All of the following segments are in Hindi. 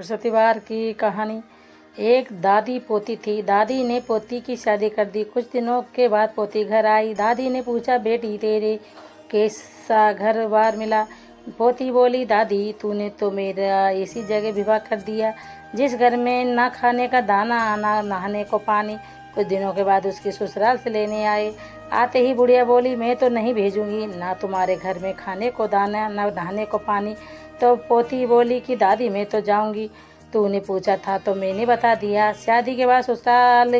बृहस्पतिवार की कहानी। एक दादी पोती थी। दादी ने पोती की शादी कर दी। कुछ दिनों के बाद पोती घर आई। दादी ने पूछा, बेटी तेरे कैसा घर बार मिला? पोती बोली, दादी तूने तो मेरा इसी जगह विवाह कर दिया जिस घर में ना खाने का दाना ना नहाने को पानी। कुछ दिनों के बाद उसके ससुराल से लेने आए। आते ही बुढ़िया बोली, मैं तो नहीं भेजूंगी, ना तुम्हारे घर में खाने को दाना ना नहाने को पानी। तो पोती बोली कि दादी मैं तो जाऊंगी, तूने पूछा था तो मैंने बता दिया। शादी के बाद ससुराल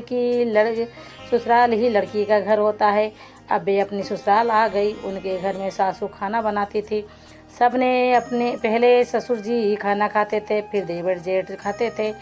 ही लड़की का घर होता है। अब वे अपनी ससुराल आ गई। उनके घर में सासू खाना बनाती थी। सबने अपने पहले ससुर जी ही खाना खाते थे, फिर देवर जेठ खाते थे।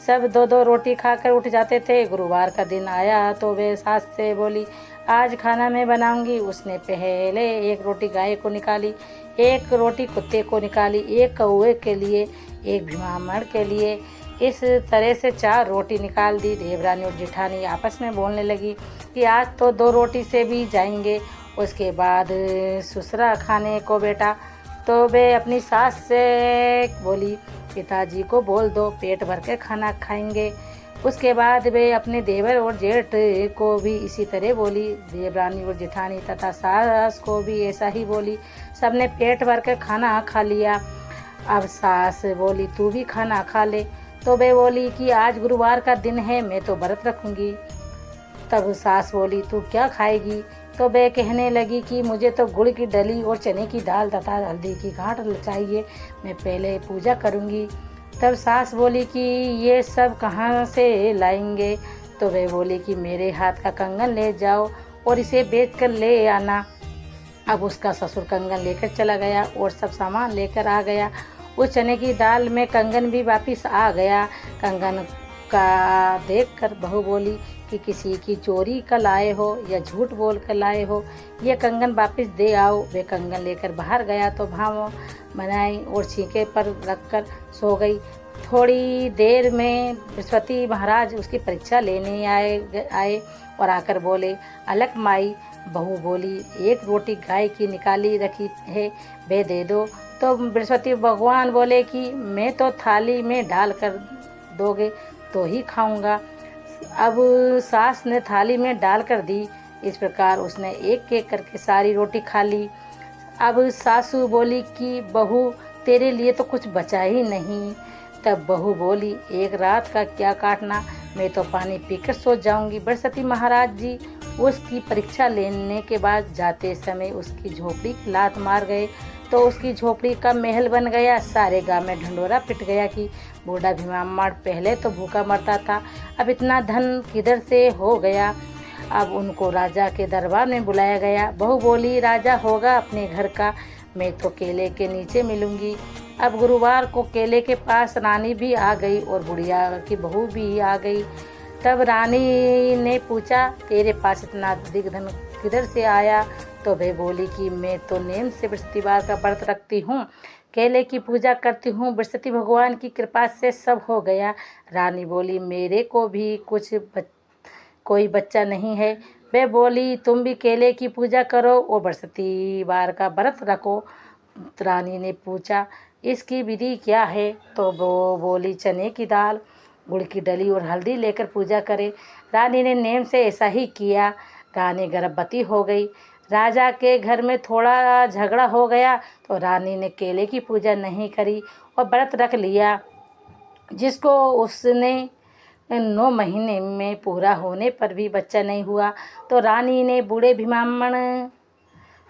सब दो दो रोटी खाकर उठ जाते थे। गुरुवार का दिन आया तो वे सास से बोली, आज खाना मैं बनाऊंगी। उसने पहले एक रोटी गाय को निकाली, एक रोटी कुत्ते को निकाली, एक कौवे के लिए, एक ब्राह्मण के लिए। इस तरह से 4 रोटी निकाल दी। देवरानी और जेठानी आपस में बोलने लगी कि आज तो 2 रोटी से भी जाएंगे। उसके बाद ससुरा खाने को बेटा तो वे अपनी सास से बोली, पिताजी को बोल दो, पेट भर के खाना खाएंगे। उसके बाद वे अपने देवर और जेठ को भी इसी तरह बोली। देवरानी और जेठानी तथा सास को भी ऐसा ही बोली। सबने पेट भर के खाना खा लिया। अब सास बोली, तू भी खाना खा ले। तो वे बोली कि आज गुरुवार का दिन है, मैं तो व्रत रखूंगी। तब सास बोली, तू क्या खाएगी? तो वे कहने लगी कि मुझे तो गुड़ की डली और चने की दाल तथा हल्दी की गांठ चाहिए, मैं पहले पूजा करूंगी। तब सास बोली कि ये सब कहाँ से लाएंगे? तो वे बोली कि मेरे हाथ का कंगन ले जाओ और इसे बेच कर ले आना। अब उसका ससुर कंगन लेकर चला गया और सब सामान लेकर आ गया। उस चने की दाल में कंगन भी वापस आ गया। कंगन का देखकर बहू बोली कि किसी की चोरी कर लाए हो या झूठ बोल कर लाए हो, ये कंगन वापस दे आओ। वे कंगन लेकर बाहर गया तो भाव बनाई और छींके पर रखकर सो गई। थोड़ी देर में बृहस्पति महाराज उसकी परीक्षा लेने आए और आकर बोले, अलग माई। बहू बोली, एक रोटी गाय की निकाली रखी है, वे दे दो। तो बृहस्पति भगवान बोले कि मैं तो थाली में डाल कर दोगे तो ही खाऊंगा। अब सास ने थाली में डाल कर दी। इस प्रकार उसने एक एक करके सारी रोटी खा ली। अब सासू बोली कि बहू तेरे लिए तो कुछ बचा ही नहीं। तब बहू बोली, एक रात का क्या काटना, मैं तो पानी पीकर सो जाऊंगी। बृहस्पति महाराज जी उसकी परीक्षा लेने के बाद जाते समय उसकी झोपड़ी की लात मार गए तो उसकी झोपड़ी का महल बन गया। सारे गांव में ढंढोरा पिट गया कि बूढ़ा भीमामाड़ पहले तो भूखा मरता था, अब इतना धन किधर से हो गया। अब उनको राजा के दरबार में बुलाया गया। बहू बोली, राजा होगा अपने घर का, मैं तो केले के नीचे मिलूंगी। अब गुरुवार को केले के पास रानी भी आ गई और बुढ़िया की बहू भी आ गई। तब रानी ने पूछा, तेरे पास इतना अधिक धन किधर से आया? तो वे बोली कि मैं तो नेम से बृहस्पतिवार का व्रत रखती हूँ, केले की पूजा करती हूँ, बृहस्पति भगवान की कृपा से सब हो गया। रानी बोली, मेरे को भी कोई बच्चा नहीं है। वे बोली, तुम भी केले की पूजा करो और बृहस्पतिवार का व्रत रखो। रानी ने पूछा, इसकी विधि क्या है? तो वो बोली, चने की दाल, गुड़ की डली और हल्दी लेकर पूजा करे। रानी ने नेम से ऐसा ही किया। रानी गर्भवती हो गई। राजा के घर में थोड़ा झगड़ा हो गया तो रानी ने केले की पूजा नहीं करी और व्रत रख लिया, जिसको उसने 9 महीने में पूरा होने पर भी बच्चा नहीं हुआ। तो रानी ने बूढ़े भीमामण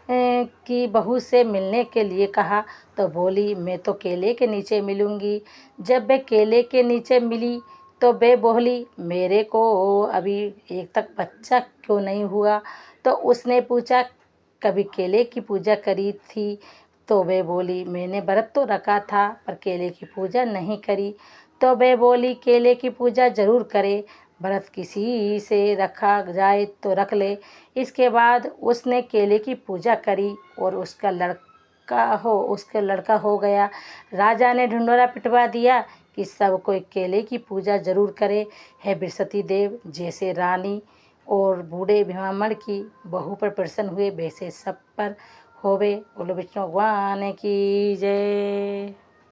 की बहू से मिलने के लिए कहा तो बोली, मैं तो केले के नीचे मिलूंगी। जब वे केले के नीचे मिली तो वे बोली, मेरे को अभी एक तक बच्चा क्यों नहीं हुआ? तो उसने पूछा, कभी केले की पूजा करी थी? तो वे बोली, मैंने व्रत तो रखा था पर केले की पूजा नहीं करी। तो वे बोली, केले की पूजा जरूर करे, व्रत किसी से रखा जाए तो रख ले। इसके बाद उसने केले की पूजा करी और उसका लड़का हो गया। राजा ने ढिंढोरा पिटवा दिया कि सब कोई केले की पूजा जरूर करे। है बृहस्पति देव जैसे रानी और बूढ़े ब्राह्मण की बहू पर प्रसन्न हुए, वैसे सब पर होवे। बोलो विष्णु भगवान की जय।